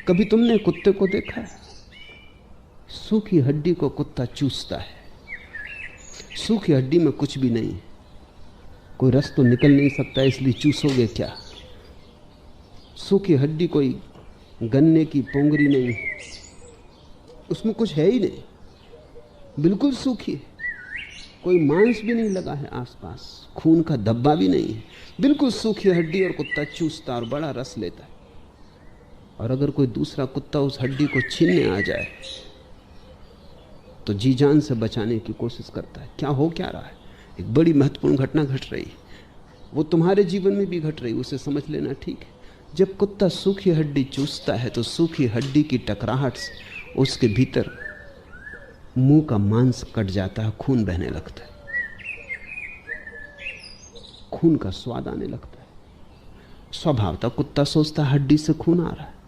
कभी तुमने कुत्ते को देखा है? सूखी हड्डी को कुत्ता चूसता है। सूखी हड्डी में कुछ भी नहीं, कोई रस तो निकल नहीं सकता, इसलिए चूसोगे क्या? सूखी हड्डी कोई गन्ने की पोंगरी नहीं, उसमें कुछ है ही नहीं, बिल्कुल सूखी है। कोई मांस भी नहीं लगा है आसपास, खून का धब्बा भी नहीं है, बिल्कुल सूखी हड्डी, और कुत्ता चूसता और बड़ा रस लेता है। और अगर कोई दूसरा कुत्ता उस हड्डी को छीनने आ जाए तो जी जान से बचाने की कोशिश करता है। क्या रहा है? एक बड़ी महत्वपूर्ण घटना घट रही है, वो तुम्हारे जीवन में भी घट रही, उसे समझ लेना, ठीक है? जब कुत्ता सूखी हड्डी चूसता है तो सूखी हड्डी की टकराहट से उसके भीतर मुंह का मांस कट जाता है, खून बहने लगता है, खून का स्वाद आने लगता है। स्वभावतः कुत्ता सोचता है हड्डी से खून आ रहा है।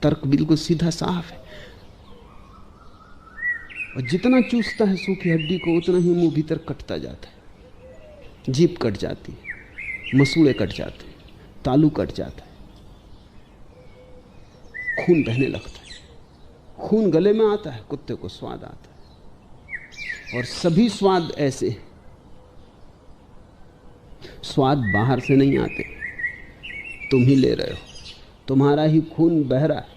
तर्क बिल्कुल सीधा साफ है। और जितना चूसता है सूखी हड्डी को, उतना ही मुंह भीतर कटता जाता है। जीभ कट जाती है, मसूड़े कट जाते हैं, तालू कट जाता है, खून बहने लगता है। खून गले में आता है, कुत्ते को स्वाद आता है। और सभी स्वाद ऐसे, स्वाद बाहर से नहीं आते, तुम ही ले रहे हो, तुम्हारा ही खून बह रहा है,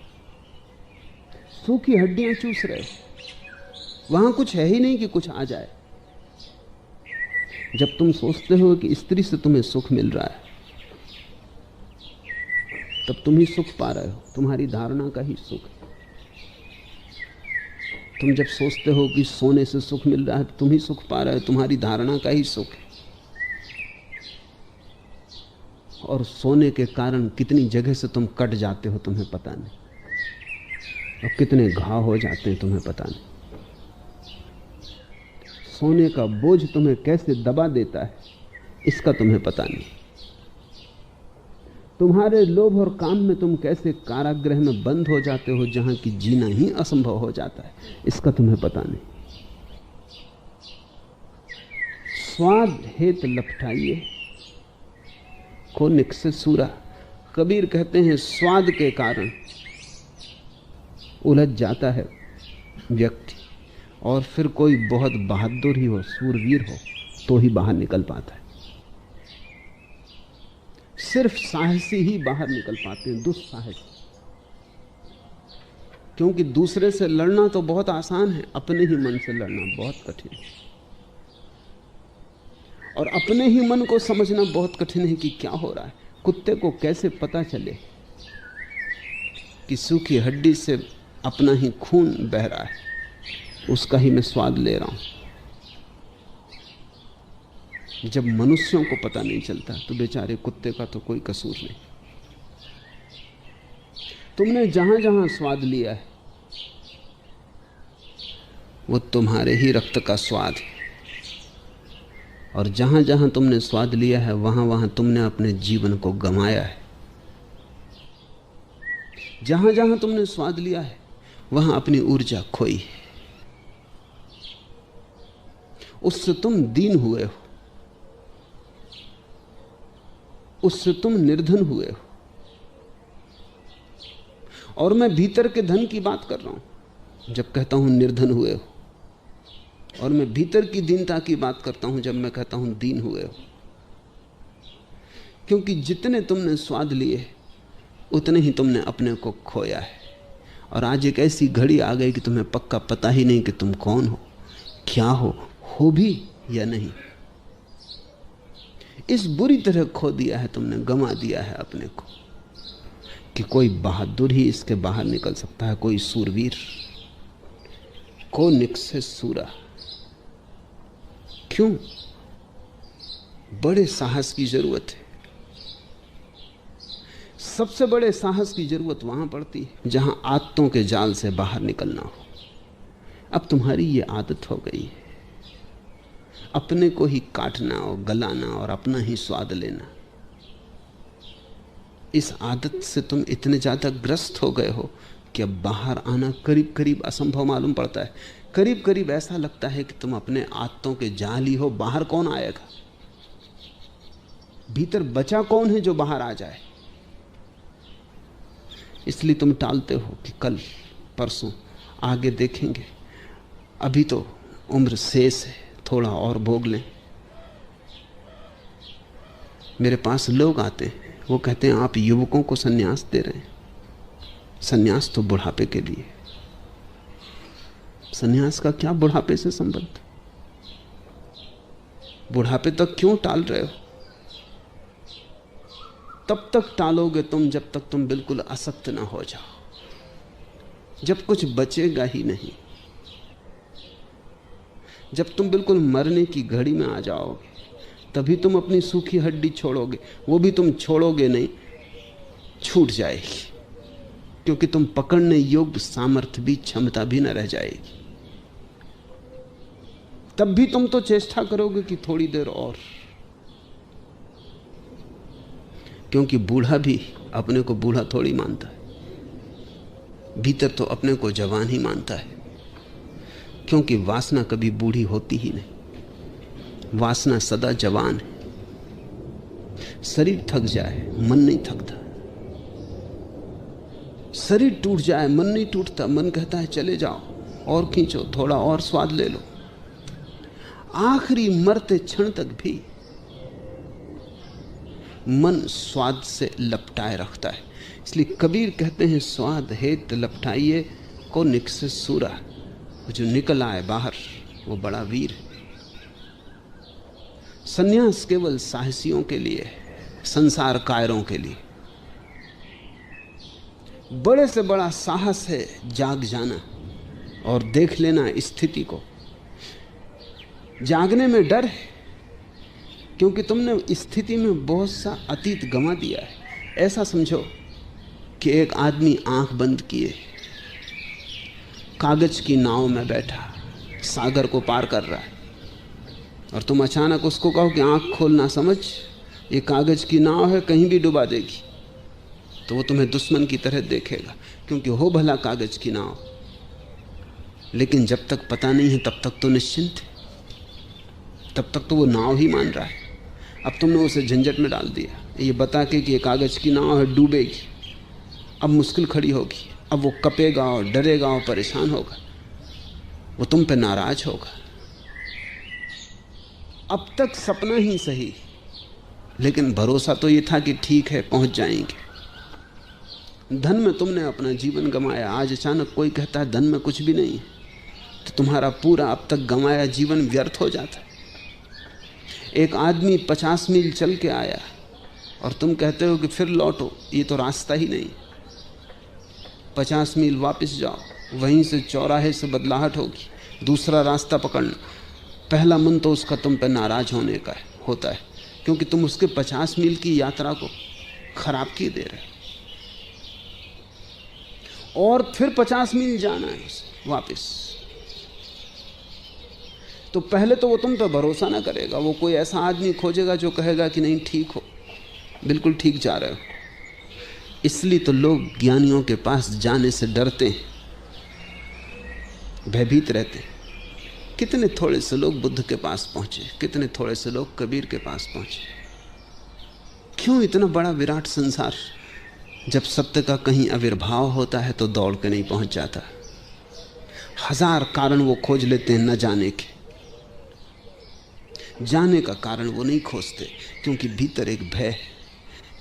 सूखी हड्डियां चूस रहे हो, वहां कुछ है ही नहीं कि कुछ आ जाए। जब तुम सोचते हो कि स्त्री से तुम्हें सुख मिल रहा है, तब तुम ही सुख पा रहे हो, तुम्हारी धारणा का ही सुख है। तुम जब सोचते हो कि सोने से सुख मिल रहा है, तुम ही सुख पा रहे हो, तुम्हारी धारणा का ही सुख है। और सोने के कारण कितनी जगह से तुम कट जाते हो तुम्हें पता नहीं, और कितने घाव हो जाते हैं तुम्हें पता नहीं। सोने का बोझ तुम्हें कैसे दबा देता है इसका तुम्हें पता नहीं। तुम्हारे लोभ और काम में तुम कैसे कारागृह में बंद हो जाते हो, जहां की जीना ही असंभव हो जाता है, इसका तुम्हें पता नहीं। स्वाद हेत लपटाइए को निकसे सूरा। कबीर कहते हैं स्वाद के कारण उलझ जाता है व्यक्ति, और फिर कोई बहुत बहादुर ही हो, सूरवीर हो, तो ही बाहर निकल पाता है। सिर्फ साहसी ही बाहर निकल पाते हैं, दुस्साहसी। क्योंकि दूसरे से लड़ना तो बहुत आसान है, अपने ही मन से लड़ना बहुत कठिन है। और अपने ही मन को समझना बहुत कठिन है कि क्या हो रहा है। कुत्ते को कैसे पता चले कि सूखी हड्डी से अपना ही खून बह रहा है, उसका ही मैं स्वाद ले रहा हूं। जब मनुष्यों को पता नहीं चलता तो बेचारे कुत्ते का तो कोई कसूर नहीं। तुमने जहां जहां स्वाद लिया है वो तुम्हारे ही रक्त का स्वाद है, और जहां जहां तुमने स्वाद लिया है वहां वहां तुमने अपने जीवन को गंवाया है। जहां जहां तुमने स्वाद लिया है वहां अपनी ऊर्जा खोई है, उससे तुम दीन हुए हो, उससे तुम निर्धन हुए हो। और मैं भीतर के धन की बात कर रहा हूं जब कहता हूं निर्धन हुए हो, और मैं भीतर की दीनता की बात करता हूं जब मैं कहता हूं दीन हुए हो। क्योंकि जितने तुमने स्वाद लिए उतने ही तुमने अपने को खोया है। और आज एक ऐसी घड़ी आ गई कि तुम्हें पक्का पता ही नहीं कि तुम कौन हो, क्या हो भी या नहीं। इस बुरी तरह खो दिया है तुमने, गंवा दिया है अपने को, कि कोई बहादुर ही इसके बाहर निकल सकता है, कोई सूरवीर। को निकसे सूरा। क्यों? बड़े साहस की जरूरत है। सबसे बड़े साहस की जरूरत वहां पड़ती है जहां आदतों के जाल से बाहर निकलना हो। अब तुम्हारी ये आदत हो गई है अपने को ही काटना और गलाना और अपना ही स्वाद लेना। इस आदत से तुम इतने ज्यादा ग्रस्त हो गए हो कि अब बाहर आना करीब करीब असंभव मालूम पड़ता है। करीब करीब ऐसा लगता है कि तुम अपने आदतों के जाल ही हो, बाहर कौन आएगा? भीतर बचा कौन है जो बाहर आ जाए? इसलिए तुम टालते हो कि कल परसों आगे देखेंगे, अभी तो उम्र शेष है, थोड़ा और भोग लें। मेरे पास लोग आते हैं, वो कहते हैं आप युवकों को सन्यास दे रहे हैं। सन्यास तो बुढ़ापे के लिए। सन्यास का क्या बुढ़ापे से संबंध? बुढ़ापे तक क्यों टाल रहे हो? तब तक टालोगे तुम जब तक तुम बिल्कुल आसक्त ना हो जाओ, जब कुछ बचेगा ही नहीं। जब तुम बिल्कुल मरने की घड़ी में आ जाओगे तभी तुम अपनी सूखी हड्डी छोड़ोगे। वो भी तुम छोड़ोगे नहीं, छूट जाएगी, क्योंकि तुम पकड़ने योग्य सामर्थ्य भी, क्षमता भी न रह जाएगी। तब भी तुम तो चेष्टा करोगे कि थोड़ी देर और, क्योंकि बूढ़ा भी अपने को बूढ़ा थोड़ी मानता है, भीतर तो अपने को जवान ही मानता है, क्योंकि वासना कभी बूढ़ी होती ही नहीं। वासना सदा जवान है। शरीर थक जाए मन नहीं थकता, शरीर टूट जाए मन नहीं टूटता। मन कहता है चले जाओ और खींचो, थोड़ा और स्वाद ले लो। आखिरी मरते क्षण तक भी मन स्वाद से लपटाए रखता है। इसलिए कबीर कहते हैं स्वाद हेत लपटाइए को निकसे सूरा। जो निकल आए बाहर वो बड़ा वीर है। सन्यास केवल साहसियों के लिए है, संसार कायरों के लिए। बड़े से बड़ा साहस है जाग जाना और देख लेना स्थिति को। जागने में डर है, क्योंकि तुमने स्थिति में बहुत सा अतीत गंवा दिया है। ऐसा समझो कि एक आदमी आंख बंद किए कागज की नाव में बैठा सागर को पार कर रहा है, और तुम अचानक उसको कहो कि आंख खोलना, समझ ये कागज की नाव है, कहीं भी डुबा देगी। तो वो तुम्हें दुश्मन की तरह देखेगा, क्योंकि हो भला कागज की नाव, लेकिन जब तक पता नहीं है तब तक तो निश्चिंत है, तब तक तो वो नाव ही मान रहा है। अब तुमने उसे झंझट में डाल दिया, ये बता के कि ये कागज की नाव है, डूबेगी। अब मुश्किल खड़ी होगी, अब वो कपेगा और डरेगा और परेशान होगा, वो तुम पे नाराज होगा। अब तक सपना ही सही, लेकिन भरोसा तो ये था कि ठीक है पहुंच जाएंगे। धन में तुमने अपना जीवन गंवाया, आज अचानक कोई कहता है धन में कुछ भी नहीं है, तो तुम्हारा पूरा अब तक गंवाया जीवन व्यर्थ हो जाता है। एक आदमी 50 मील चल के आया और तुम कहते हो कि फिर लौटो, ये तो रास्ता ही नहीं। 50 मील वापस जाओ, वहीं से चौराहे से बदलाहट होगी, दूसरा रास्ता पकड़ना। पहला मन तो उसका तुम पर नाराज होने का होता है, क्योंकि तुम उसके 50 मील की यात्रा को खराब किए दे रहे हो। और फिर 50 मील जाना है उसे वापस, तो पहले तो वो तुम पर भरोसा ना करेगा। वो कोई ऐसा आदमी खोजेगा जो कहेगा कि नहीं ठीक हो, बिल्कुल ठीक जा रहे हो। इसलिए तो लोग ज्ञानियों के पास जाने से डरते हैं, भयभीत रहते हैं। कितने थोड़े से लोग बुद्ध के पास पहुंचे, कितने थोड़े से लोग कबीर के पास पहुंचे। क्यों इतना बड़ा विराट संसार? जब सत्य का कहीं आविर्भाव होता है तो दौड़ के नहीं पहुंच जाता। हजार कारण वो खोज लेते हैं न जाने के, जाने का कारण वो नहीं खोजते, क्योंकि भीतर एक भय है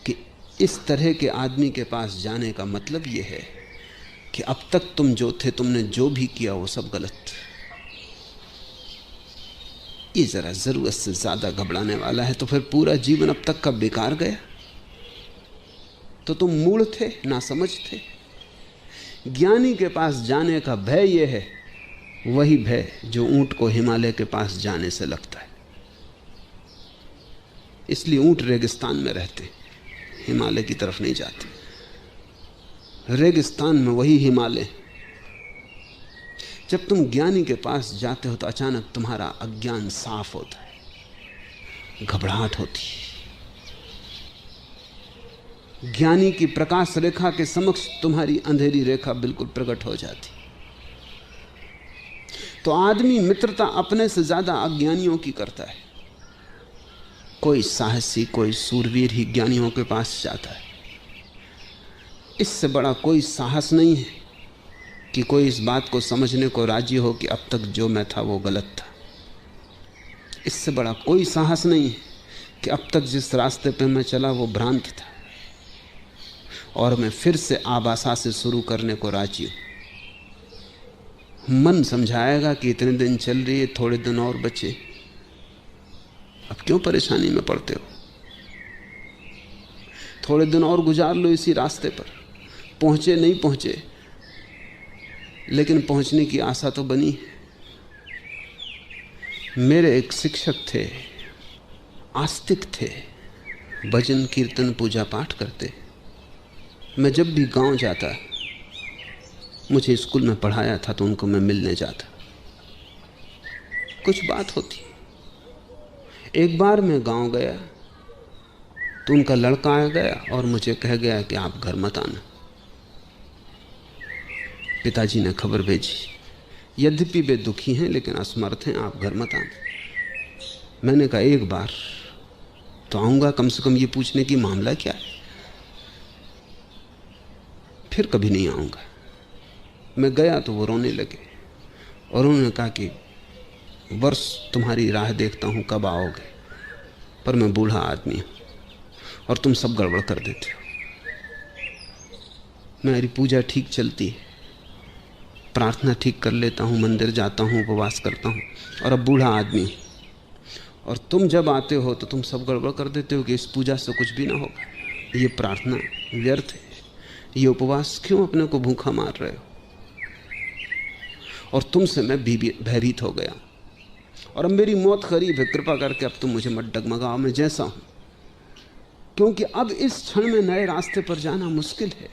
कि इस तरह के आदमी के पास जाने का मतलब ये है कि अब तक तुम जो थे, तुमने जो भी किया वो सब गलत। ये जरा जरूरत से ज्यादा घबराने वाला है, तो फिर पूरा जीवन अब तक का बेकार गया। तो तुम मूढ़ थे, ना समझ थे। ज्ञानी के पास जाने का भय ये है, वही भय जो ऊंट को हिमालय के पास जाने से लगता है। इसलिए ऊंट रेगिस्तान में रहते, हिमालय की तरफ नहीं जाते। रेगिस्तान में वही हिमालय। जब तुम ज्ञानी के पास जाते हो तो अचानक तुम्हारा अज्ञान साफ होता है, घबराहट होती है। ज्ञानी की प्रकाश रेखा के समक्ष तुम्हारी अंधेरी रेखा बिल्कुल प्रकट हो जाती। तो आदमी मित्रता अपने से ज्यादा अज्ञानियों की करता है। कोई साहसी, कोई सूरवीर ही ज्ञानियों के पास जाता है। इससे बड़ा कोई साहस नहीं है कि कोई इस बात को समझने को राजी हो कि अब तक जो मैं था वो गलत था। इससे बड़ा कोई साहस नहीं है कि अब तक जिस रास्ते पे मैं चला वो भ्रांत था और मैं फिर से आबासा से शुरू करने को राजी हूं। मन समझाएगा कि इतने दिन चल रही है, थोड़े दिन और बचे, अब क्यों परेशानी में पड़ते हो, थोड़े दिन और गुजार लो इसी रास्ते पर। पहुंचे नहीं पहुंचे, लेकिन पहुंचने की आशा तो बनी है। मेरे एक शिक्षक थे, आस्तिक थे, भजन कीर्तन पूजा पाठ करते। मैं जब भी गांव जाता, मुझे स्कूल में पढ़ाया था तो उनको मैं मिलने जाता, कुछ बात होती। एक बार मैं गांव गया तो उनका लड़का आ गया और मुझे कह गया कि आप घर मत आना, पिताजी ने खबर भेजी, यद्यपि वे दुखी हैं लेकिन असमर्थ हैं, आप घर मत आना। मैंने कहा एक बार तो आऊंगा, कम से कम ये पूछने की मामला क्या है, फिर कभी नहीं आऊंगा। मैं गया तो वो रोने लगे और उन्होंने कहा कि वर्ष तुम्हारी राह देखता हूं कब आओगे, पर मैं बूढ़ा आदमी हूं और तुम सब गड़बड़ कर देते हो। मेरी पूजा ठीक चलती है, प्रार्थना ठीक कर लेता हूं, मंदिर जाता हूं, उपवास करता हूं, और अब बूढ़ा आदमी हूं और तुम जब आते हो तो तुम सब गड़बड़ कर देते हो कि इस पूजा से कुछ भी ना होगा, ये प्रार्थना व्यर्थ है, ये उपवास क्यों अपने को भूखा मार रहे हो। और तुमसे मैं भयभीत हो गया और अब मेरी मौत करीब है, कृपा करके अब तुम मुझे मत डगमगाओ, मैं जैसा हूं, क्योंकि अब इस क्षण में नए रास्ते पर जाना मुश्किल है।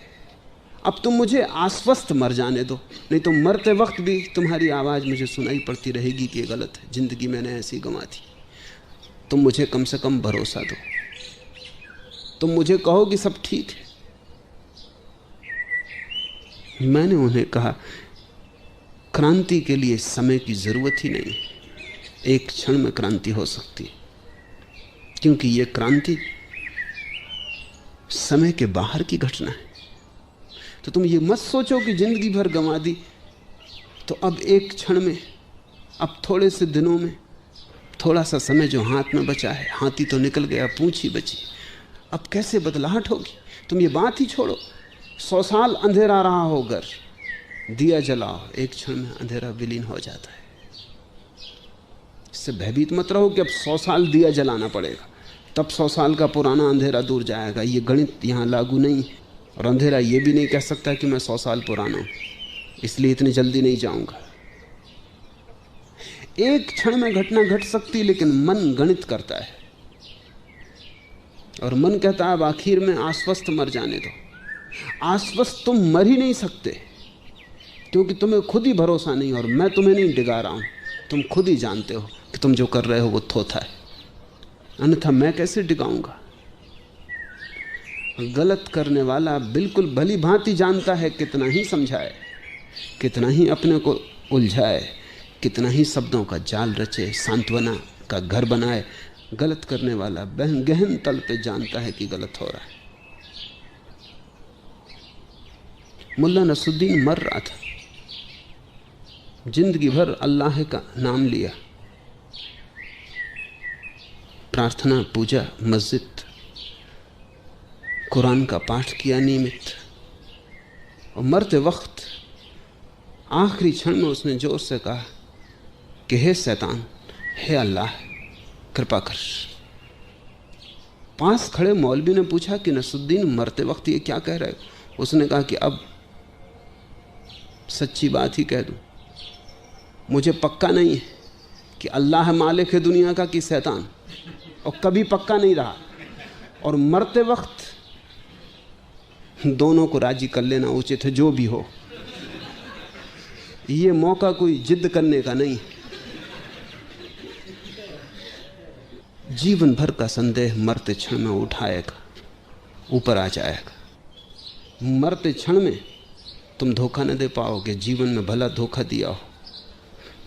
अब तुम मुझे आश्वस्त मर जाने दो, नहीं तो मरते वक्त भी तुम्हारी आवाज़ मुझे सुनाई पड़ती रहेगी कि ये गलत है, जिंदगी मैंने ऐसी गंवा दी। तुम मुझे कम से कम भरोसा दो, तुम मुझे कहो कि सब ठीक है। मैंने उन्हें कहा क्रांति के लिए समय की जरूरत ही नहीं, एक क्षण में क्रांति हो सकती है, क्योंकि यह क्रांति समय के बाहर की घटना है। तो तुम ये मत सोचो कि जिंदगी भर गंवा दी, तो अब एक क्षण में, अब थोड़े से दिनों में, थोड़ा सा समय जो हाथ में बचा है, हाथी तो निकल गया, पूंछ ही बची, अब कैसे बदलाहट होगी। तुम ये बात ही छोड़ो, 100 साल अंधेरा रहा हो घर, दिया जलाओ, एक क्षण में अंधेरा विलीन हो जाता है। इससे भयभीत मत रहो कि अब 100 साल दिया जलाना पड़ेगा, तब 100 साल का पुराना अंधेरा दूर जाएगा। ये गणित यहाँ लागू नहीं है। और अंधेरा ये भी नहीं कह सकता कि मैं 100 साल पुराना हूँ, इसलिए इतनी जल्दी नहीं जाऊंगा। एक क्षण में घटना घट सकती, लेकिन मन गणित करता है और मन कहता है अब आखिर में आश्वस्त मर जाने दो। आश्वस्त तुम मर ही नहीं सकते, क्योंकि तुम्हें खुद ही भरोसा नहीं, और मैं तुम्हें नहीं डिगा रहा हूं, तुम खुद ही जानते हो कि तुम जो कर रहे हो वो थोथा है, अन्यथा मैं कैसे डिगाऊंगा। गलत करने वाला बिल्कुल भली भांति जानता है, कितना ही समझाए, कितना ही अपने को उलझाए, कितना ही शब्दों का जाल रचे, सांत्वना का घर बनाए, गलत करने वाला गहन तल पे जानता है कि गलत हो रहा है। मुल्ला नसरुद्दीन मर रहा था, जिंदगी भर अल्लाह का नाम लिया, प्रार्थना, पूजा, मस्जिद, कुरान का पाठ किया नियमित, और मरते वक्त आखिरी क्षण में उसने जोर से कहा कि हे शैतान, हे अल्लाह, कृपा कर। पास खड़े मौलवी ने पूछा कि नसरुद्दीन मरते वक्त ये क्या कह रहे हो? उसने कहा कि अब सच्ची बात ही कह दूं, मुझे पक्का नहीं है कि अल्लाह मालिक है दुनिया का कि शैतान, और कभी पक्का नहीं रहा, और मरते वक्त दोनों को राजी कर लेना उचित है, जो भी हो। ये मौका कोई जिद करने का नहीं। जीवन भर का संदेह मरते क्षण में उठाएगा, ऊपर आ जाएगा। मरते क्षण में तुम धोखा न दे पाओगे, जीवन में भला धोखा दिया हो।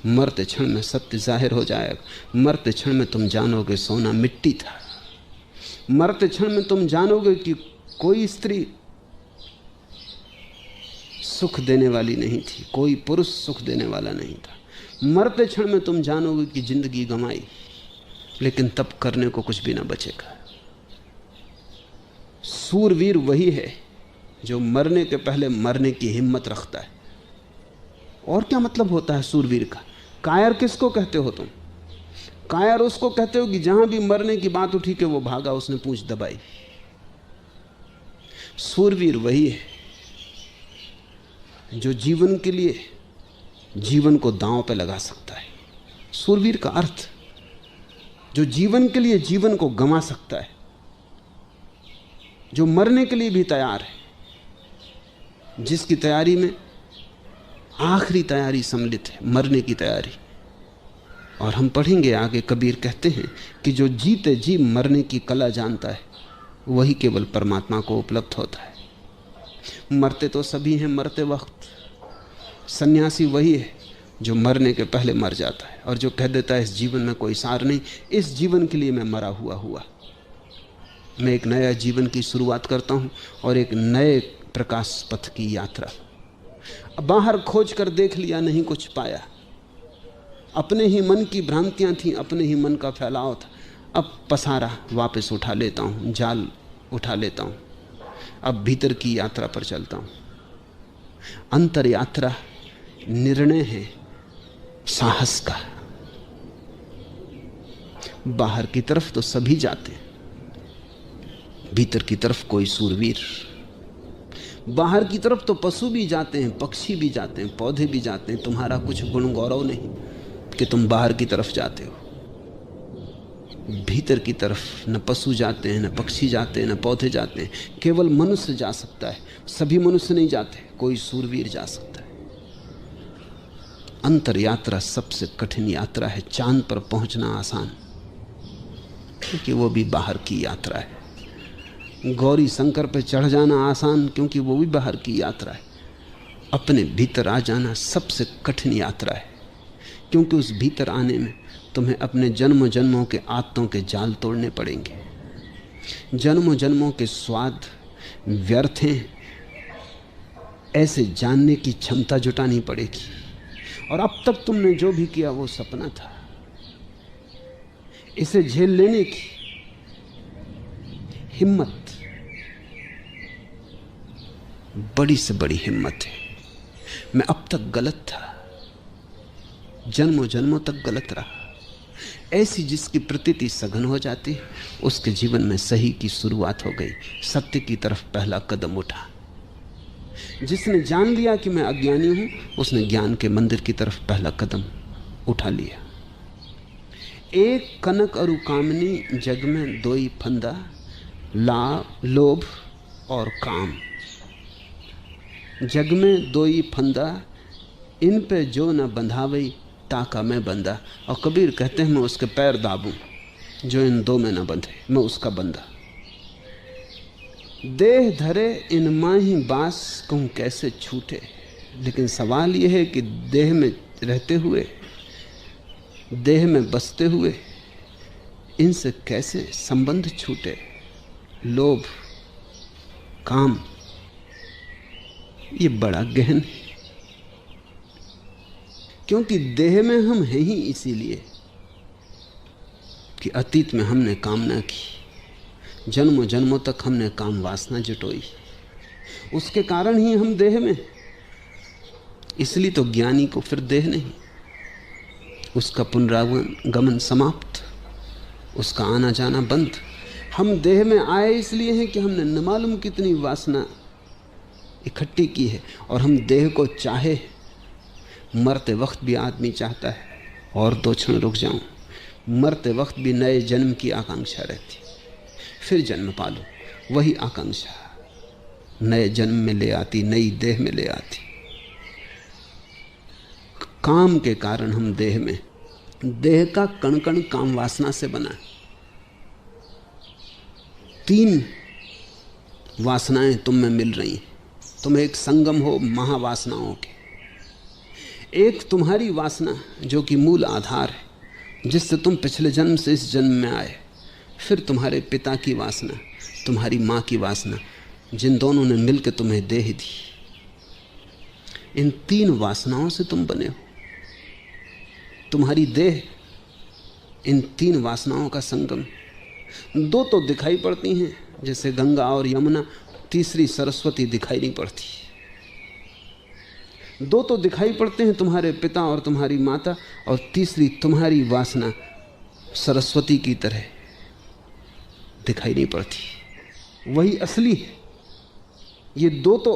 मरते क्षण में सत्य जाहिर हो जाएगा। मरते क्षण में तुम जानोगे सोना मिट्टी था। मरते क्षण में तुम जानोगे कि कोई स्त्री सुख देने वाली नहीं थी, कोई पुरुष सुख देने वाला नहीं था। मरते क्षण में तुम जानोगे कि जिंदगी गंवाई, लेकिन तब करने को कुछ भी ना बचेगा। सूरवीर वही है जो मरने के पहले मरने की हिम्मत रखता है। और क्या मतलब होता है सूरवीर का? कायर किसको कहते हो तुम? कायर उसको कहते हो कि जहां भी मरने की बात उठी कि वो भागा, उसने पूंछ दबाई। सूरवीर वही है जो जीवन के लिए जीवन को दांव पे लगा सकता है। सूरवीर का अर्थ जो जीवन के लिए जीवन को गंवा सकता है, जो मरने के लिए भी तैयार है, जिसकी तैयारी में आखिरी तैयारी सम्मिलित है, मरने की तैयारी। और हम पढ़ेंगे आगे, कबीर कहते हैं कि जो जीते जी मरने की कला जानता है वही केवल परमात्मा को उपलब्ध होता है। मरते तो सभी हैं मरते वक्त। सन्यासी वही है जो मरने के पहले मर जाता है और जो कह देता है इस जीवन में कोई सार नहीं, इस जीवन के लिए मैं मरा हुआ मैं एक नया जीवन की शुरुआत करता हूं और एक नए प्रकाश पथ की यात्रा। बाहर खोज कर देख लिया, नहीं कुछ पाया। अपने ही मन की भ्रांतियां थीं, अपने ही मन का फैलाव था। अब पसारा वापस उठा लेता हूं, जाल उठा लेता हूं, अब भीतर की यात्रा पर चलता हूं। अंतर यात्रा निर्णय है साहस का। बाहर की तरफ तो सभी जाते हैं, भीतर की तरफ कोई सूरवीर। बाहर की तरफ तो पशु भी जाते हैं, पक्षी भी जाते हैं, पौधे भी जाते हैं। तुम्हारा कुछ गुण गौरव नहीं कि तुम बाहर की तरफ जाते हो। भीतर की तरफ न पशु जाते हैं, न पक्षी जाते हैं, न पौधे जाते हैं। केवल मनुष्य जा सकता है। सभी मनुष्य नहीं जाते, कोई सूरवीर जा सकता है। अंतर यात्रा सबसे कठिन यात्रा है। चांद पर पहुंचना आसान, क्योंकि वो भी बाहर की यात्रा है। गौरी शंकर पर चढ़ जाना आसान, क्योंकि वो भी बाहर की यात्रा है। अपने भीतर आ जाना सबसे कठिन यात्रा है, क्योंकि उस भीतर आने में तुम्हें अपने जन्मों जन्मों के आत्तों के जाल तोड़ने पड़ेंगे। जन्मों जन्मों के स्वाद व्यर्थ हैं, ऐसे जानने की क्षमता जुटानी पड़ेगी। और अब तक तुमने जो भी किया वो सपना था। इसे झेल लेने की हिम्मत बड़ी से बड़ी हिम्मत है। मैं अब तक गलत था, जन्मों जन्मों तक गलत रहा। ऐसी जिसकी प्रतीति सघन हो जाती है, उसके जीवन में सही की शुरुआत हो गई। सत्य की तरफ पहला कदम उठा। जिसने जान लिया कि मैं अज्ञानी हूं, उसने ज्ञान के मंदिर की तरफ पहला कदम उठा लिया। एक कनक अरु कामनी जग में दोई फंदा, लोभ और काम। जग में दोई फंदा, इन पे जो न बंधावई, ताका मैं बंदा। और कबीर कहते हैं मैं उसके पैर दाबूं जो इन दो में न बंधे, मैं उसका बंदा। देह धरे इन माही बास, कहूं कैसे छूटे। लेकिन सवाल यह है कि देह में रहते हुए, देह में बसते हुए इनसे कैसे संबंध छूटे। लोभ, काम, ये बड़ा गहन है। क्योंकि देह में हम हैं ही इसीलिए कि अतीत में हमने कामना की, जन्मों जन्मों तक हमने काम वासना जुटोई, उसके कारण ही हम देह में। इसलिए तो ज्ञानी को फिर देह नहीं, उसका पुनरागमन समाप्त, उसका आना जाना बंद। हम देह में आए इसलिए हैं कि हमने न मालूम कितनी वासना इकट्ठी की है और हम देह को चाहे। मरते वक्त भी आदमी चाहता है और 2 क्षण रुक जाऊं। मरते वक्त भी नए जन्म की आकांक्षा रहती, फिर जन्म पालो। वही आकांक्षा नए जन्म में ले आती, नई देह में ले आती। काम के कारण हम देह में, देह का कण कण काम वासना से बना है। 3 वासनाएं तुम में मिल रही हैं। तुम एक संगम हो महावासनाओं के। एक तुम्हारी वासना जो कि मूल आधार है, जिससे तुम पिछले जन्म से इस जन्म में आए। फिर तुम्हारे पिता की वासना, तुम्हारी माँ की वासना, जिन दोनों ने मिलकर तुम्हें देह दी। इन 3 वासनाओं से तुम बने हो। तुम्हारी देह इन 3 वासनाओं का संगम। 2 तो दिखाई पड़ती हैं जैसे गंगा और यमुना, तीसरी सरस्वती दिखाई नहीं पड़ती। 2 तो दिखाई पड़ते हैं, तुम्हारे पिता और तुम्हारी माता, और तीसरी तुम्हारी वासना सरस्वती की तरह दिखाई नहीं पड़ती। वही असली है। ये 2 तो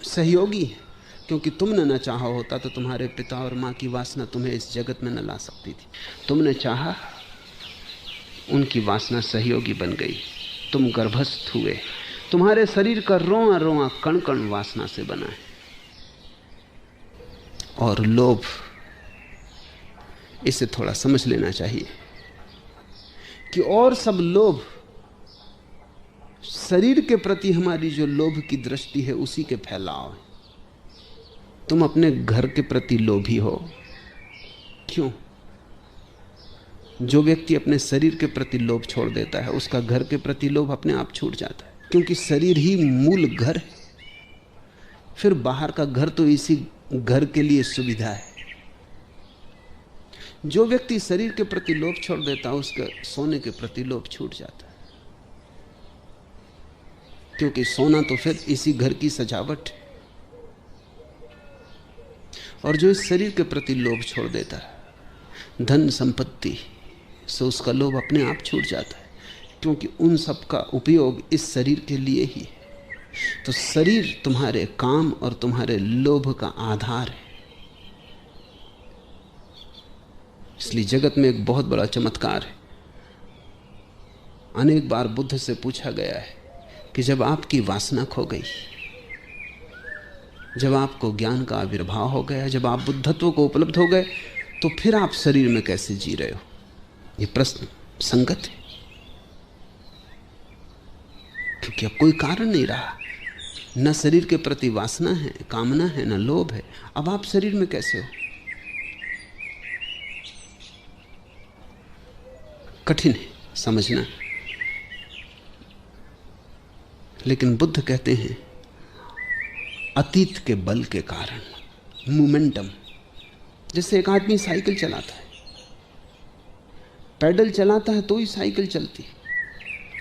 सहयोगी हैं, क्योंकि तुमने न चाहा होता तो तुम्हारे पिता और माँ की वासना तुम्हें इस जगत में न ला सकती थी। तुमने चाहा, उनकी वासना सहयोगी बन गई, तुम गर्भस्थ हुए। तुम्हारे शरीर का रोआ रोआ कण कण वासना से बना है। और लोभ, इसे थोड़ा समझ लेना चाहिए कि और सब लोभ, शरीर के प्रति हमारी जो लोभ की दृष्टि है उसी के फैलाव है। तुम अपने घर के प्रति लोभी हो। क्यों? जो व्यक्ति अपने शरीर के प्रति लोभ छोड़ देता है, उसका घर के प्रति लोभ अपने आप छूट जाता है, क्योंकि शरीर ही मूल घर है। फिर बाहर का घर तो इसी घर के लिए सुविधा है। जो व्यक्ति शरीर के प्रति लोभ छोड़ देता है, उसका सोने के प्रति लोभ छूट जाता है, क्योंकि सोना तो फिर इसी घर की सजावट है। और जो इस शरीर के प्रति लोभ छोड़ देता है, धन संपत्ति से उसका लोभ अपने आप छूट जाता है, क्योंकि उन सब का उपयोग इस शरीर के लिए ही है। तो शरीर तुम्हारे काम और तुम्हारे लोभ का आधार है। इसलिए जगत में एक बहुत बड़ा चमत्कार है। अनेक बार बुद्ध से पूछा गया है कि जब आपकी वासना खो गई, जब आपको ज्ञान का आविर्भाव हो गया, जब आप बुद्धत्व को उपलब्ध हो गए, तो फिर आप शरीर में कैसे जी रहे हो? ये प्रश्न संगत है, क्योंकि अब कोई कारण नहीं रहा। न शरीर के प्रति वासना है, कामना है, न लोभ है। अब आप शरीर में कैसे हो? कठिन है समझना। लेकिन बुद्ध कहते हैं अतीत के बल के कारण, मोमेंटम। जैसे एक आदमी साइकिल चलाता है, पैडल चलाता है तो ही साइकिल चलती,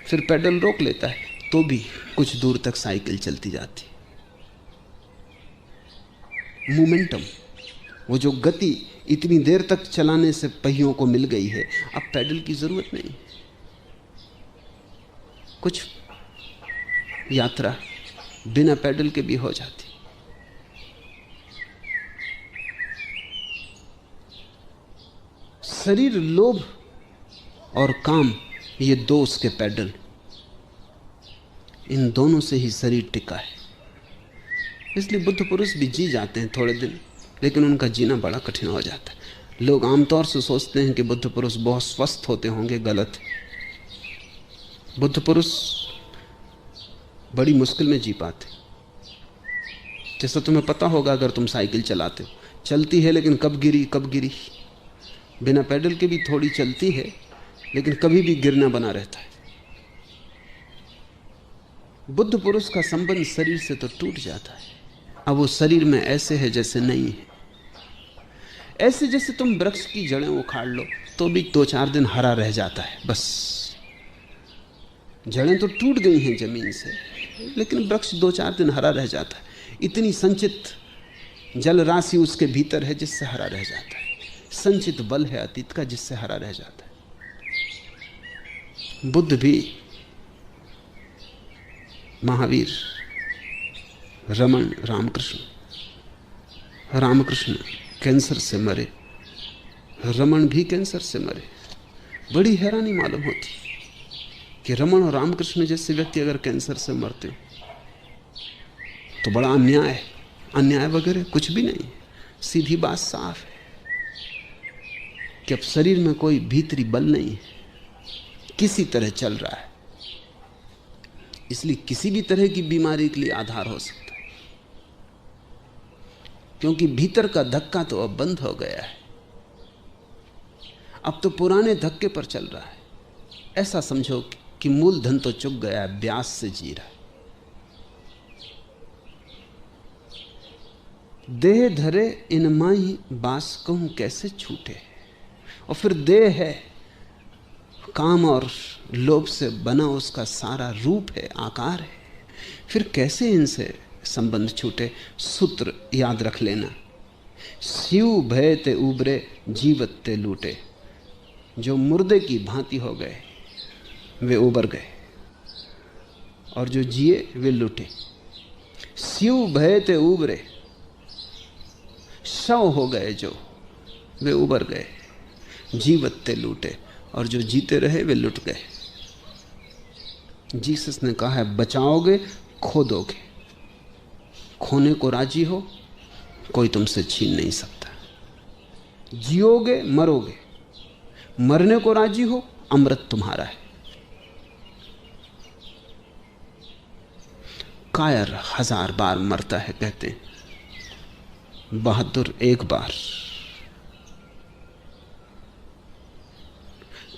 फिर पैडल रोक लेता है तो भी कुछ दूर तक साइकिल चलती जाती। मोमेंटम, वो जो गति इतनी देर तक चलाने से पहियों को मिल गई है, अब पैडल की जरूरत नहीं। कुछ यात्रा बिना पैडल के भी हो जाती। शरीर, लोभ और काम, ये 2 उसके पैडल, इन दोनों से ही शरीर टिका है। इसलिए बुद्ध पुरुष भी जी जाते हैं थोड़े दिन, लेकिन उनका जीना बड़ा कठिन हो जाता है। लोग आमतौर से सोचते हैं कि बुद्ध पुरुष बहुत स्वस्थ होते होंगे, गलत है। बुद्ध पुरुष बड़ी मुश्किल में जी पाते। जैसा तुम्हें पता होगा, अगर तुम साइकिल चलाते हो, चलती है लेकिन कब गिरी। बिना पैडल के भी थोड़ी चलती है, लेकिन कभी भी गिरना बना रहता है। बुद्ध पुरुष का संबंध शरीर से तो टूट जाता है। अब वो शरीर में ऐसे है जैसे नहीं है। ऐसे जैसे तुम वृक्ष की जड़ें उखाड़ लो तो भी 2-4 दिन हरा रह जाता है, बस। जड़ें तो टूट गई हैं जमीन से, लेकिन वृक्ष 2-4 दिन हरा रह जाता है। इतनी संचित जल राशि उसके भीतर है जिससे हरा रह जाता है। संचित बल है अतीत का जिससे हरा रह जाता है। बुद्ध भी, महावीर, रमन, रामकृष्ण कैंसर से मरे, रमन भी कैंसर से मरे। बड़ी हैरानी मालूम होती कि रमन और रामकृष्ण जैसे व्यक्ति अगर कैंसर से मरते तो बड़ा अन्याय है। अन्याय वगैरह कुछ भी नहीं, सीधी बात साफ है कि अब शरीर में कोई भीतरी बल नहीं है, किसी तरह चल रहा है। इसलिए किसी भी तरह की बीमारी के लिए आधार हो सकता है, क्योंकि भीतर का धक्का तो अब बंद हो गया है। अब तो पुराने धक्के पर चल रहा है। ऐसा समझो कि मूलधन तो चुक गया है, ब्याज से जी रहा है। देह धरे इन माही बास कहूं कैसे छूटे। और फिर देह है, काम और लोभ से बना उसका सारा रूप है, आकार है, फिर कैसे इनसे संबंध छूटे। सूत्र याद रख लेना, शिव भय ते उबरे जीवत ते लूटे। जो मुर्दे की भांति हो गए वे उबर गए, और जो जिए वे लूटे। शिव भय ते उबरे, शव हो गए जो, वे उबर गए। जीवत ते लूटे, और जो जीते रहे वे लुट गए। जीसस ने कहा है, बचाओगे खो दोगे। खोने को राजी हो, कोई तुमसे छीन नहीं सकता। जियोगे मरोगे, मरने को राजी हो, अमृत तुम्हारा है। कायर 1000 बार मरता है कहते हैं, बहादुर एक बार।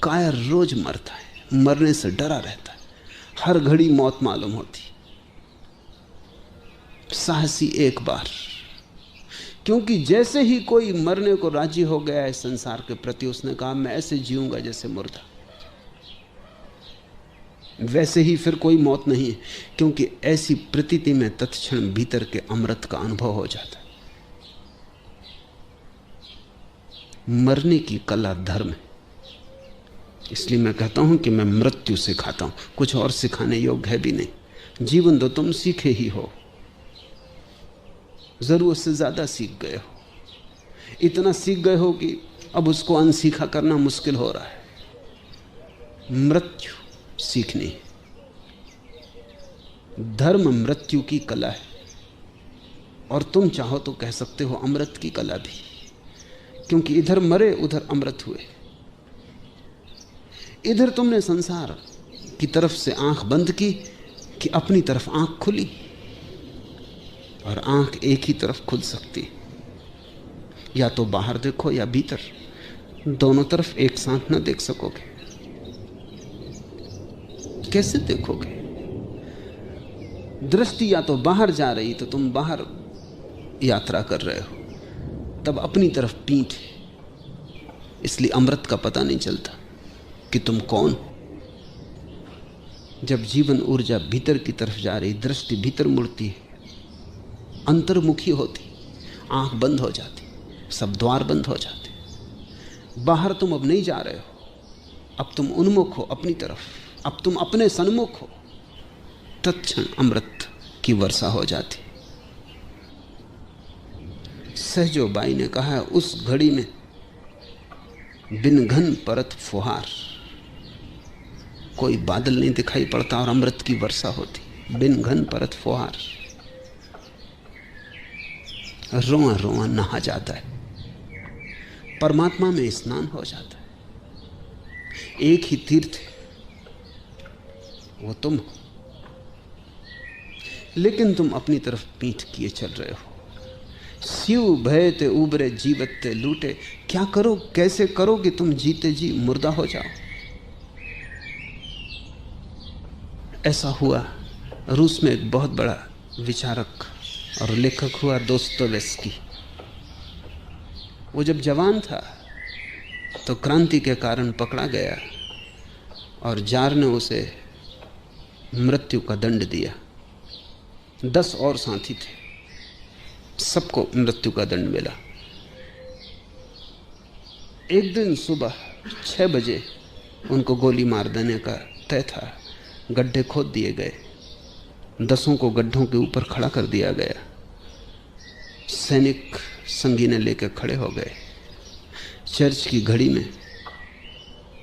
कायर रोज मरता है, मरने से डरा रहता है, हर घड़ी मौत मालूम होती। साहसी एक बार, क्योंकि जैसे ही कोई मरने को राजी हो गया है संसार के प्रति, उसने कहा मैं ऐसे जीऊंगा जैसे मुर्दा। वैसे ही फिर कोई मौत नहीं है, क्योंकि ऐसी प्रतीति में तत्क्षण भीतर के अमृत का अनुभव हो जाता है। मरने की कला धर्म है। इसलिए मैं कहता हूं कि मैं मृत्यु सिखाता हूं, कुछ और सिखाने योग्य है भी नहीं। जीवन तो तुम सीखे ही हो, जरूरत से ज्यादा सीख गए हो। इतना सीख गए हो कि अब उसको अनसीखा करना मुश्किल हो रहा है। मृत्यु सीखनी है। धर्म मृत्यु की कला है, और तुम चाहो तो कह सकते हो अमृत की कला भी, क्योंकि इधर मरे उधर अमृत हुए। इधर तुमने संसार की तरफ से आंख बंद की कि अपनी तरफ आंख खुली, और आंख एक ही तरफ खुल सकती, या तो बाहर देखो या भीतर। दोनों तरफ एक साथ न देख सकोगे। कैसे देखोगे? दृष्टि या तो बाहर जा रही तो तुम बाहर यात्रा कर रहे हो, तब अपनी तरफ पीठ, इसलिए अमृत का पता नहीं चलता कि तुम कौन। जब जीवन ऊर्जा भीतर की तरफ जा रही, दृष्टि भीतर मुड़ती है, अंतर्मुखी होती, आंख बंद हो जाती, सब द्वार बंद हो जाते। बाहर तुम अब नहीं जा रहे हो, अब तुम उन्मुख हो अपनी तरफ, अब तुम अपने सन्मुख हो। तत्क्षण अमृत की वर्षा हो जाती। सहजोबाई ने कहा है, उस घड़ी में बिन घन परत फुहार, कोई बादल नहीं दिखाई पड़ता और अमृत की वर्षा होती। बिन घन परत फुहार, रोआ रोआ नहा जाता है, परमात्मा में स्नान हो जाता है। एक ही तीर्थ है, वो तुम हो, लेकिन तुम अपनी तरफ पीठ किए चल रहे हो। शिव भय ते उबरे जीवत ते लूटे। क्या करो, कैसे करो कि तुम जीते जी मुर्दा हो जाओ। ऐसा हुआ। रूस में एक बहुत बड़ा विचारक और लेखक हुआ दोस्तोयेव्स्की। वो जब जवान था तो क्रांति के कारण पकड़ा गया और जार ने उसे मृत्यु का दंड दिया। 10 और साथी थे, सबको मृत्यु का दंड मिला। एक दिन सुबह 6 बजे उनको गोली मार देने का तय था। गड्ढे खोद दिए गए, 10 को गड्ढों के ऊपर खड़ा कर दिया गया। सैनिक संगीने लेकर खड़े हो गए। चर्च की घड़ी में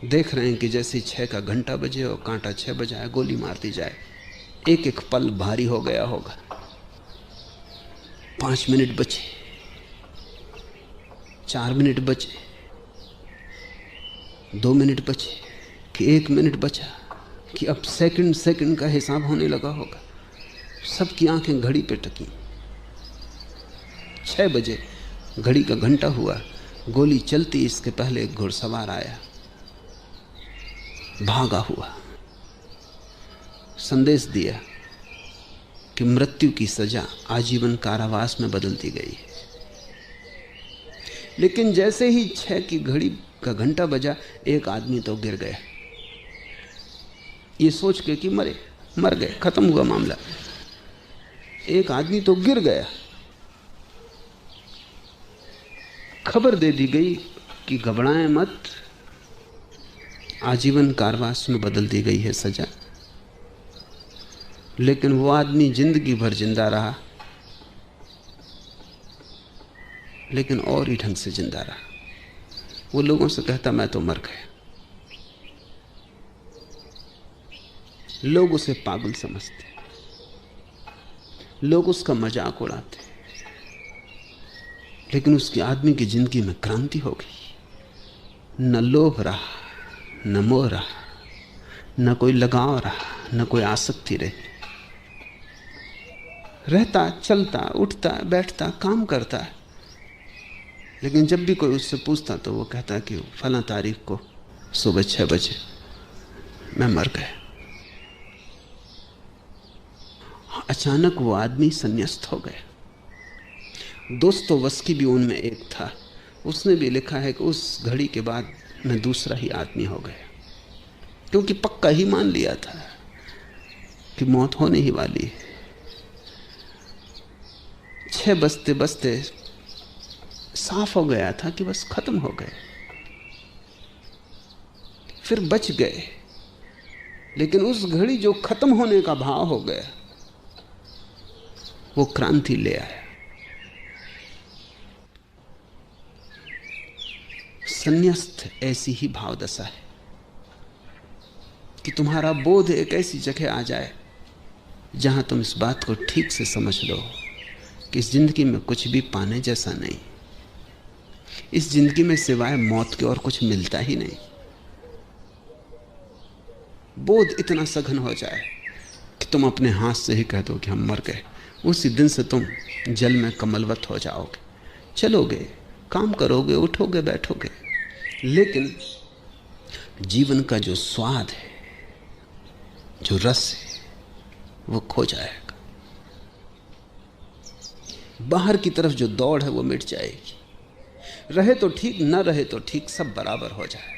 देख रहे हैं कि जैसे 6 का घंटा बजे और कांटा 6 बजाए, गोली मारती जाए। एक एक पल भारी हो गया होगा। 5 मिनट बचे, 4 मिनट बचे, 2 मिनट बचे, कि 1 मिनट बचा, कि अब सेकंड सेकंड का हिसाब होने लगा होगा। सबकी आंखें घड़ी पे टकी। 6 बजे घड़ी का घंटा हुआ। गोली चलती इसके पहले एक घुड़सवार आया, भागा हुआ, संदेश दिया कि मृत्यु की सजा आजीवन कारावास में बदल दी गई है। लेकिन जैसे ही 6 की घड़ी का घंटा बजा, एक आदमी तो गिर गया, ये सोच के कि मर गए, खत्म हुआ मामला। एक आदमी तो गिर गया, खबर दे दी गई कि घबराएं मत, आजीवन कारावास में बदल दी गई है सजा। लेकिन वो आदमी जिंदगी भर जिंदा रहा, लेकिन और ही ढंग से जिंदा रहा। वो लोगों से कहता मैं तो मर गया। लोग उसे पागल समझते, लोग उसका मजाक उड़ाते, लेकिन उसकी आदमी की जिंदगी में क्रांति हो गई। न लोभ रहा, न मोह रहा, न कोई लगाव रहा, न कोई आसक्ति रही। रहता, चलता, उठता, बैठता, काम करता, लेकिन जब भी कोई उससे पूछता तो वो कहता कि फला तारीख को सुबह 6 बजे मैं मर गया। अचानक वो आदमी संन्यास्त हो गया। दोस्तोवस्की भी उनमें एक था, उसने भी लिखा है कि उस घड़ी के बाद मैं दूसरा ही आदमी हो गया, क्योंकि पक्का ही मान लिया था कि मौत होने ही वाली है। 6 बजते बजते साफ हो गया था कि बस खत्म हो गए। फिर बच गए, लेकिन उस घड़ी जो खत्म होने का भाव हो गया वो क्रांति ले आया। संन्यास्त ऐसी ही भाव दशा है कि तुम्हारा बोध एक ऐसी जगह आ जाए जहां तुम इस बात को ठीक से समझ लो कि इस जिंदगी में कुछ भी पाने जैसा नहीं, इस जिंदगी में सिवाय मौत के और कुछ मिलता ही नहीं। बोध इतना सघन हो जाए कि तुम अपने हाथ से ही कह दो कि हम मर गए, उसी दिन से तुम जल में कमलवत हो जाओगे, चलोगे, काम करोगे, उठोगे, बैठोगे, लेकिन जीवन का जो स्वाद है, जो रस है, वो खो जाएगा। बाहर की तरफ जो दौड़ है वो मिट जाएगी। रहे तो ठीक, न रहे तो ठीक, सब बराबर हो जाए।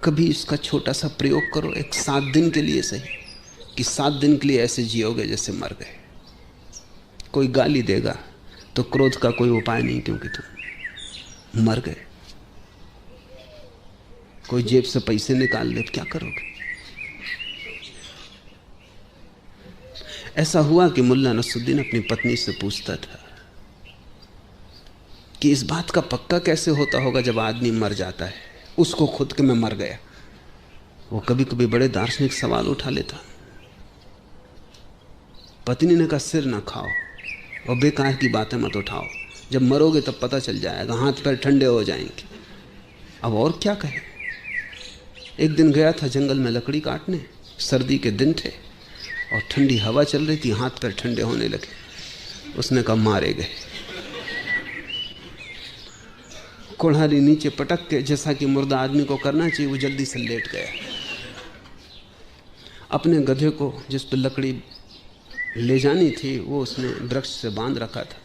कभी इसका छोटा सा प्रयोग करो, एक 7 दिन के लिए सही, कि 7 दिन के लिए ऐसे जियोगे जैसे मर गए। कोई गाली देगा तो क्रोध का कोई उपाय नहीं, क्योंकि तुम मर गए। कोई जेब से पैसे निकाल ले तो क्या करोगे? ऐसा हुआ कि मुल्ला नसरुद्दीन अपनी पत्नी से पूछता था कि इस बात का पक्का कैसे होता होगा जब आदमी मर जाता है, उसको खुद के मैं मर गया। वो कभी कभी बड़े दार्शनिक सवाल उठा लेता। पत्नी ने कहा सिर ना खाओ और बेकार की बातें मत उठाओ, जब मरोगे तब पता चल जाएगा, हाथ पैर ठंडे हो जाएंगे। अब और क्या कहे। एक दिन गया था जंगल में लकड़ी काटने, सर्दी के दिन थे और ठंडी हवा चल रही थी, हाथ पैर ठंडे होने लगे। उसने कहा मारे गए। कुल्हाड़ी नीचे पटक के, जैसा कि मुर्दा आदमी को करना चाहिए, वो जल्दी से लेट गया। अपने गधे को जिस पर लकड़ी ले जानी थी वो उसने वृक्ष से बांध रखा था,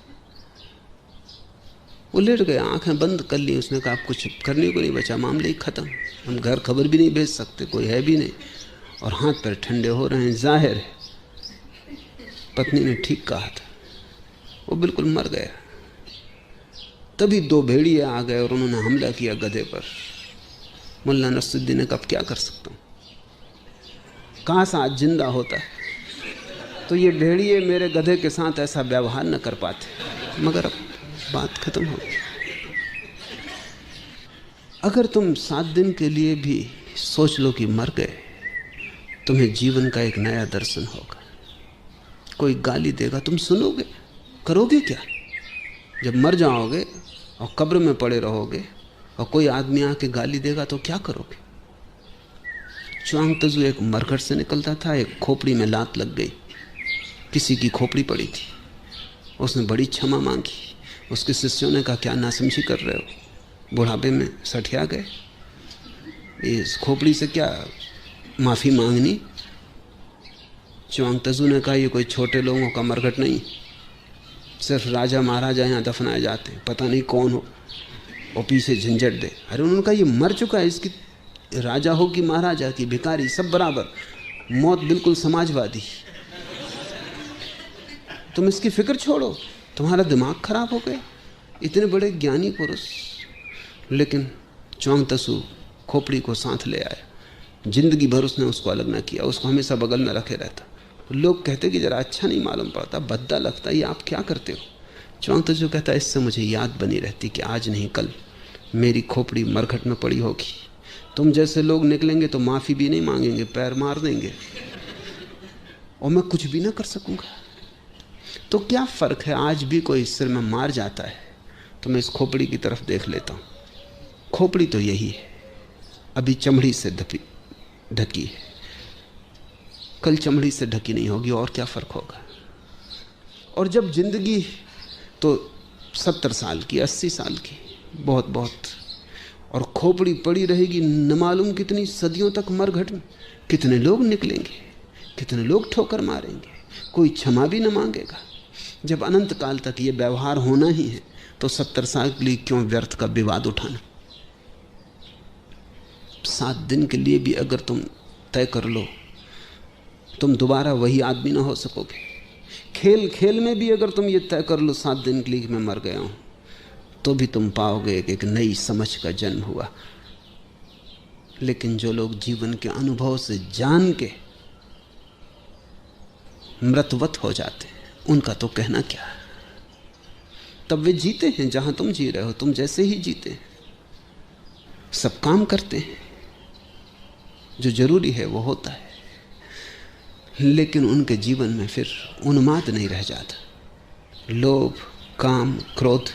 वो लेट गया, आंखें बंद कर ली। उसने कहा अब कुछ करने को नहीं बचा, मामले ही खत्म, हम घर खबर भी नहीं भेज सकते, कोई है भी नहीं, और हाथ पैर ठंडे हो रहे हैं, जाहिर है पत्नी ने ठीक कहा था, वो बिल्कुल मर गया। तभी 2 भेड़िए आ गए और उन्होंने हमला किया गधे पर। मुल्ला नसरुद्दीन ने कहा क्या कर सकता हूँ, काश आज जिंदा होता है तो ये भेड़िए मेरे गधे के साथ ऐसा व्यवहार न कर पाते, मगर अब बात खत्म हो गई। अगर तुम 7 दिन के लिए भी सोच लो कि मर गए, तुम्हें जीवन का एक नया दर्शन होगा। कोई गाली देगा, तुम सुनोगे, करोगे क्या? जब मर जाओगे और कब्र में पड़े रहोगे और कोई आदमी आके गाली देगा तो क्या करोगे? च्वांग तजू एक मरघट से निकलता था, एक खोपड़ी में लात लग गई, किसी की खोपड़ी पड़ी थी, उसने बड़ी क्षमा मांगी। उसके शिष्यों ने कहा क्या नासमझी कर रहे हो, बुढ़ापे में सठिया गए, इस खोपड़ी से क्या माफ़ी मांगनी? च्वांग तजू ने कहा ये कोई छोटे लोगों का मरघट नहीं, सिर्फ राजा महाराजा यहाँ दफनाए जाते हैं, पता नहीं कौन हो और पीछे झंझट दे। अरे उन्होंने कहा ये मर चुका है, इसकी राजा हो कि महाराजा की भिखारी सब बराबर, मौत बिल्कुल समाजवादी। तुम इसकी फिक्र छोड़ो, तुम्हारा दिमाग खराब हो गया। इतने बड़े ज्ञानी पुरुष, लेकिन चौंग-तसू खोपड़ी को साथ ले आया। जिंदगी भर उसने उसको अलग ना किया, उसको हमेशा बगल में रखे रहता। लोग कहते कि जरा अच्छा नहीं मालूम पड़ता, भद्दा लगता, ये आप क्या करते हो? चौंग-तसू कहता इससे मुझे याद बनी रहती कि आज नहीं कल मेरी खोपड़ी मरघट में पड़ी होगी। तुम जैसे लोग निकलेंगे तो माफ़ी भी नहीं मांगेंगे, पैर मार देंगे और मैं कुछ भी ना कर सकूंगा। तो क्या फ़र्क है, आज भी कोई सिर में मार जाता है तो मैं इस खोपड़ी की तरफ देख लेता हूँ। खोपड़ी तो यही है, अभी चमड़ी से ढकी है, कल चमड़ी से ढकी नहीं होगी, और क्या फ़र्क होगा। और जब जिंदगी तो 70 साल की, 80 साल की, बहुत बहुत, और खोपड़ी पड़ी रहेगी न मालूम कितनी सदियों तक मरघट में। कितने लोग निकलेंगे, कितने लोग ठोकर मारेंगे, कोई क्षमा भी न मांगेगा। जब अनंत काल तक ये व्यवहार होना ही है तो 70 साल के लिए क्यों व्यर्थ का विवाद उठाना। 7 दिन के लिए भी अगर तुम तय कर लो, तुम दोबारा वही आदमी ना हो सकोगे। खेल खेल में भी अगर तुम ये तय कर लो 7 दिन के लिए मैं मर गया हूं, तो भी तुम पाओगे कि एक नई समझ का जन्म हुआ। लेकिन जो लोग जीवन के अनुभव से जान के मृतवत हो जाते हैं, उनका तो कहना क्या। तब वे जीते हैं जहां तुम जी रहे हो, तुम जैसे ही जीते हैं, सब काम करते हैं, जो जरूरी है वो होता है, लेकिन उनके जीवन में फिर उन्माद नहीं रह जाता। लोभ, काम, क्रोध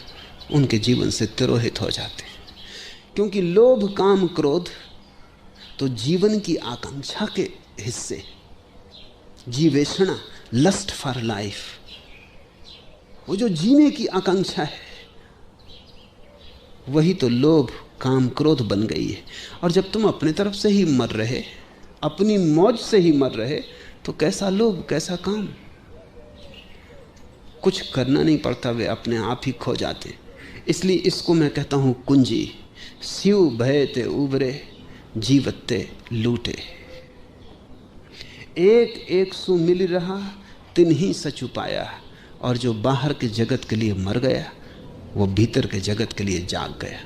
उनके जीवन से तिरोहित हो जाते हैं। क्योंकि लोभ, काम, क्रोध तो जीवन की आकांक्षा के हिस्से, जीवेषणा, लस्ट फॉर लाइफ, वो जो जीने की आकांक्षा है, वही तो लोभ, काम, क्रोध बन गई है। और जब तुम अपने तरफ से ही मर रहे, अपनी मौज से ही मर रहे, तो कैसा लोभ, कैसा काम। कुछ करना नहीं पड़ता, वे अपने आप ही खो जाते। इसलिए इसको मैं कहता हूं कुंजी। स्यू भय ते उबरे, जीवते लूटे। एक एक सु मिल रहा, तिन ही सच उपाया। और जो बाहर के जगत के लिए मर गया, वो भीतर के जगत के लिए जाग गया।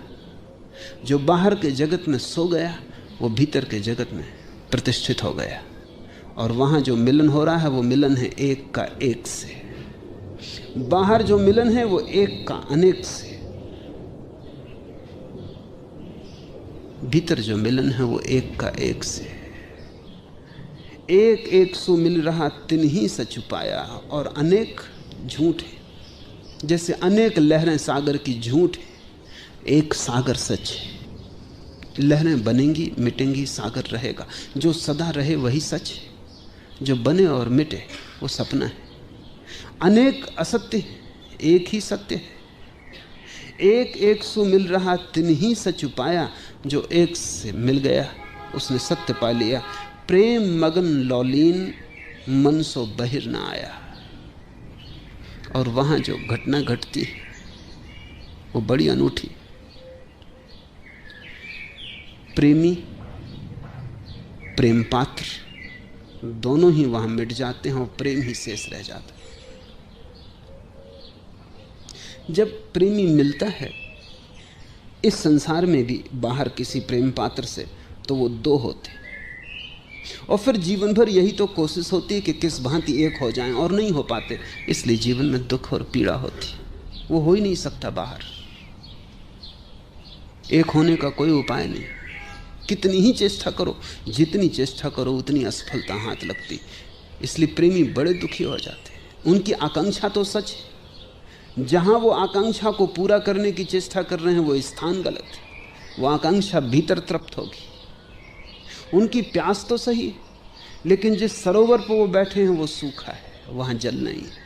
जो बाहर के जगत में सो गया, वो भीतर के जगत में प्रतिष्ठित हो गया। और वहां जो मिलन हो रहा है, वो मिलन है एक का एक से। बाहर जो मिलन है वो एक का अनेक से, भीतर जो मिलन है वो एक का एक से। एक एक सु मिल रहा, तिन ही सच पाया। और अनेक झूठ है, जैसे अनेक लहरें सागर की झूठ है, एक सागर सच है। लहरें बनेंगी, मिटेंगी, सागर रहेगा। जो सदा रहे वही सच है, जो बने और मिटे वो सपना है। अनेक असत्य, एक ही सत्य है। एक एक सु मिल रहा, तिन ही सच पाया। जो एक से मिल गया उसने सत्य पा लिया। प्रेम मगन लौलीन, मन सो बहिर ना आया। और वहां जो घटना घटती है वो बड़ी अनूठी। प्रेमी, प्रेम पात्र दोनों ही वहां मिट जाते हैं और प्रेम ही शेष रह जाता है। जब प्रेमी मिलता है इस संसार में भी बाहर किसी प्रेम पात्र से, तो वो दो होते हैं। और फिर जीवन भर यही तो कोशिश होती है कि किस भांति एक हो जाएं, और नहीं हो पाते। इसलिए जीवन में दुख और पीड़ा होती, वो हो ही नहीं सकता बाहर। एक होने का कोई उपाय नहीं। कितनी ही चेष्टा करो, जितनी चेष्टा करो उतनी असफलता हाथ लगती। इसलिए प्रेमी बड़े दुखी हो जाते हैं। उनकी आकांक्षा तो सच है, जहां वो आकांक्षा को पूरा करने की चेष्टा कर रहे हैं वो स्थान गलत है। वो आकांक्षा भीतर तृप्त होगी। उनकी प्यास तो सही, लेकिन जिस सरोवर पर वो बैठे हैं वो सूखा है, वहां जल नहीं है।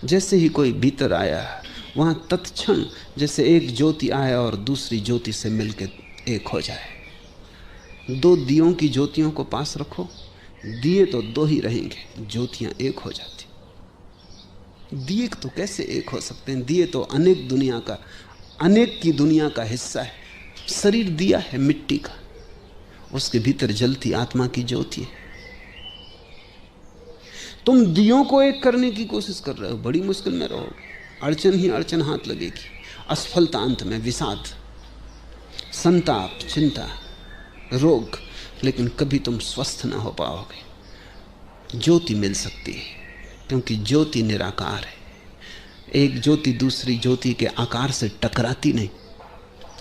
जैसे ही कोई भीतर आया, वहां तत्क्षण जैसे एक ज्योति आए और दूसरी ज्योति से मिलकर एक हो जाए। दो दियों की ज्योतियों को पास रखो, दिए तो दो ही रहेंगे, ज्योतियां एक हो जाती। दिए तो कैसे एक हो सकते हैं? दिए तो अनेक की दुनिया का हिस्सा है। शरीर दिया है मिट्टी का, उसके भीतर जलती आत्मा की ज्योति है। तुम दियों को एक करने की कोशिश कर रहे हो, बड़ी मुश्किल में रहोगे। अड़चन ही अड़चन हाथ लगेगी, असफलता अंत में, विषाद, संताप, चिंता, रोग, लेकिन कभी तुम स्वस्थ ना हो पाओगे। ज्योति मिल सकती है, क्योंकि ज्योति निराकार है। एक ज्योति दूसरी ज्योति के आकार से टकराती नहीं,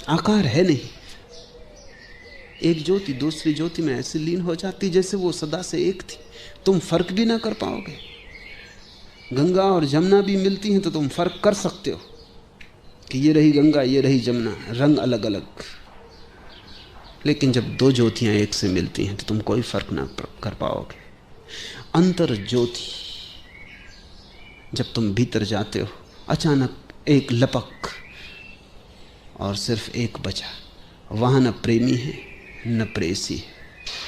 आकार है नहीं। एक ज्योति दूसरी ज्योति में ऐसे लीन हो जाती जैसे वो सदा से एक थी। तुम फर्क भी ना कर पाओगे। गंगा और जमुना भी मिलती हैं तो तुम फर्क कर सकते हो कि ये रही गंगा, ये रही जमुना, रंग अलग अलग। लेकिन जब दो ज्योतियां एक से मिलती हैं तो तुम कोई फर्क ना कर पाओगे। अंतर ज्योति, जब तुम भीतर जाते हो, अचानक एक लपक और सिर्फ एक बचा। वहां न प्रेमी है, न प्रेसी है,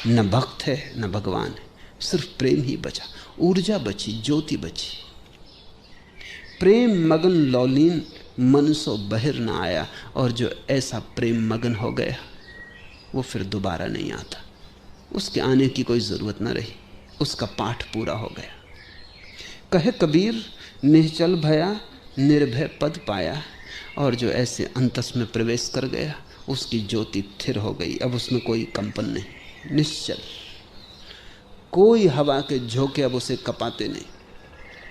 न भक्त है, न भगवान है, सिर्फ प्रेम ही बचा। ऊर्जा बची, ज्योति बची। प्रेम मगन लौलीन मन सो बहिर न आया। और जो ऐसा प्रेम मगन हो गया वो फिर दोबारा नहीं आता। उसके आने की कोई जरूरत न रही, उसका पाठ पूरा हो गया। कहे कबीर निश्चल भया निर्भय पद पाया। और जो ऐसे अंतस में प्रवेश कर गया उसकी ज्योति स्थिर हो गई। अब उसमें कोई कंपन नहीं, निश्चल। कोई हवा के झोंके अब उसे कपाते नहीं,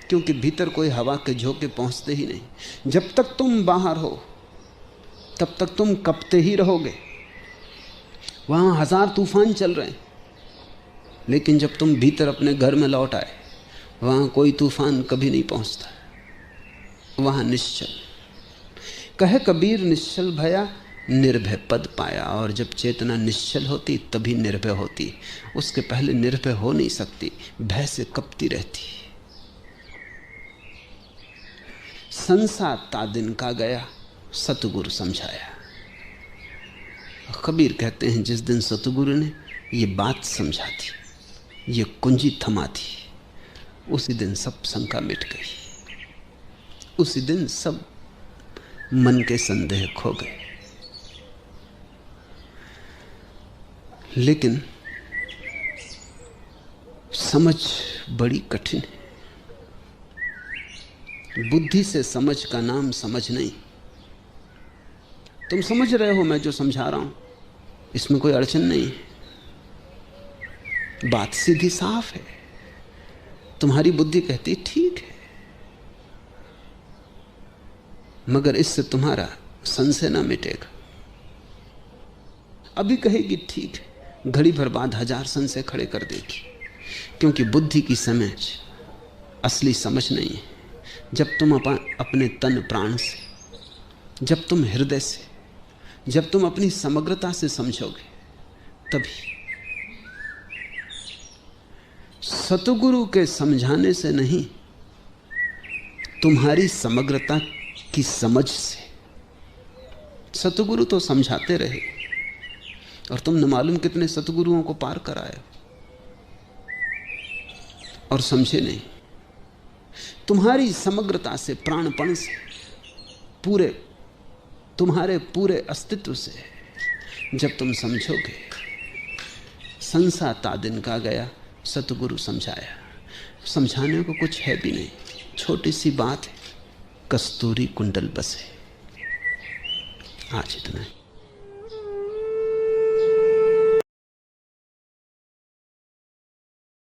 क्योंकि भीतर कोई हवा के झोंके पहुंचते ही नहीं। जब तक तुम बाहर हो तब तक तुम कपते ही रहोगे। वहां हजार तूफान चल रहे हैं, लेकिन जब तुम भीतर अपने घर में लौट आए वहां कोई तूफान कभी नहीं पहुंचता। वहां निश्चल। कहे कबीर निश्चल भया निर्भय पद पाया। और जब चेतना निश्चल होती तभी निर्भय होती, उसके पहले निर्भय हो नहीं सकती, भय से कपती रहती। संसार ता दिन का गया सतगुरु समझाया। कबीर कहते हैं जिस दिन सतगुरु ने ये बात समझा दी, ये कुंजी थमा दी, उसी दिन सब शंका मिट गई। उसी दिन सब मन के संदेह खो गए। लेकिन समझ बड़ी कठिन है। बुद्धि से समझ का नाम समझ नहीं। तुम समझ रहे हो मैं जो समझा रहा हूं, इसमें कोई अड़चन नहीं है, बात सीधी साफ है। तुम्हारी बुद्धि कहती ठीक है, मगर इससे तुम्हारा संशय ना मिटेगा। अभी कहेगी ठीक है, घड़ी भर बाद हजार संशय खड़े कर देगी, क्योंकि बुद्धि की समझ असली समझ नहीं है। जब तुम अपने तन प्राण से, जब तुम हृदय से, जब तुम अपनी समग्रता से समझोगे तभी। सतगुरु के समझाने से नहीं, तुम्हारी समग्रता की समझ से। सतगुरु तो समझाते रहे और तुम न मालूम कितने सतगुरुओं को पार कराए और समझे नहीं। तुम्हारी समग्रता से, प्राणपण से, तुम्हारे पूरे अस्तित्व से जब तुम समझोगे। संसार ता दिन का गया सतगुरु समझाया। समझाने को कुछ है भी नहीं, छोटी सी बात है, कस्तूरी कुंडल बसे। आज इतना है।